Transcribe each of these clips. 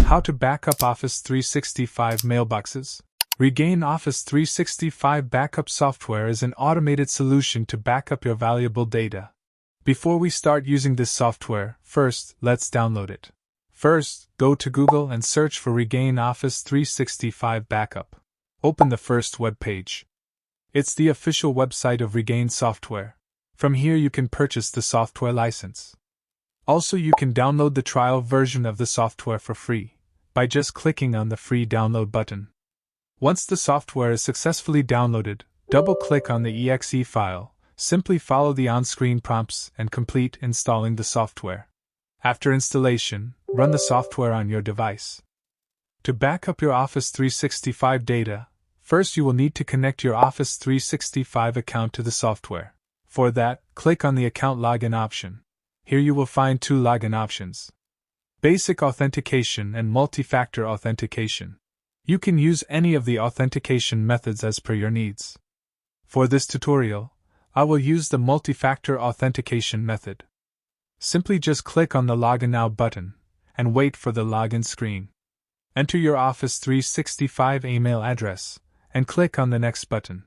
How to backup Office 365 mailboxes. Regain Office 365 backup software is an automated solution to backup your valuable data. Before we start using this software, first, let's download it. First, go to Google and search for Regain Office 365 Backup. Open the first web page. It's the official website of Regain Software. From here you can purchase the software license. Also, you can download the trial version of the software for free by just clicking on the free download button. Once the software is successfully downloaded, double-click on the exe file, simply follow the on-screen prompts and complete installing the software. After installation, run the software on your device. To backup your Office 365 data, first you will need to connect your Office 365 account to the software. For that, click on the Account Login option. Here you will find two login options: Basic Authentication and Multi-Factor Authentication. You can use any of the authentication methods as per your needs. For this tutorial, I will use the multi-factor authentication method. Simply just click on the Login Now button and wait for the login screen. Enter your Office 365 email address and click on the Next button.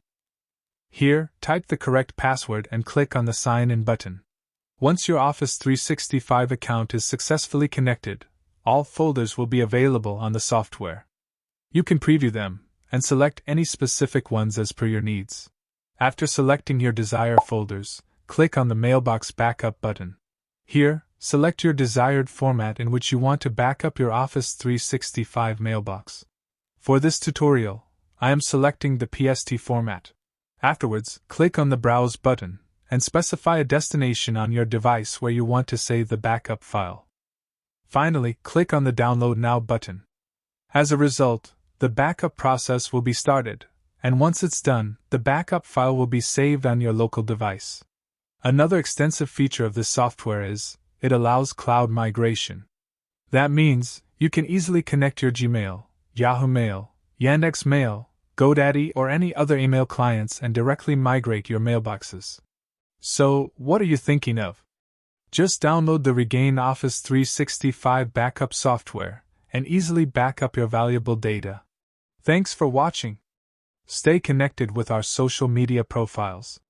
Here, type the correct password and click on the Sign In button. Once your Office 365 account is successfully connected, all folders will be available on the software. You can preview them and select any specific ones as per your needs. After selecting your desired folders, click on the Mailbox Backup button. Here, select your desired format in which you want to backup your Office 365 mailbox. For this tutorial, I am selecting the PST format. Afterwards, click on the Browse button and specify a destination on your device where you want to save the backup file. Finally, click on the Download Now button. As a result, the backup process will be started, and once it's done, the backup file will be saved on your local device. Another extensive feature of this software is, it allows cloud migration. That means, you can easily connect your Gmail, Yahoo Mail, Yandex Mail, GoDaddy or any other email clients and directly migrate your mailboxes. So, what are you thinking of? Just download the Regain Office 365 backup software and easily backup your valuable data. Thanks for watching. Stay connected with our social media profiles.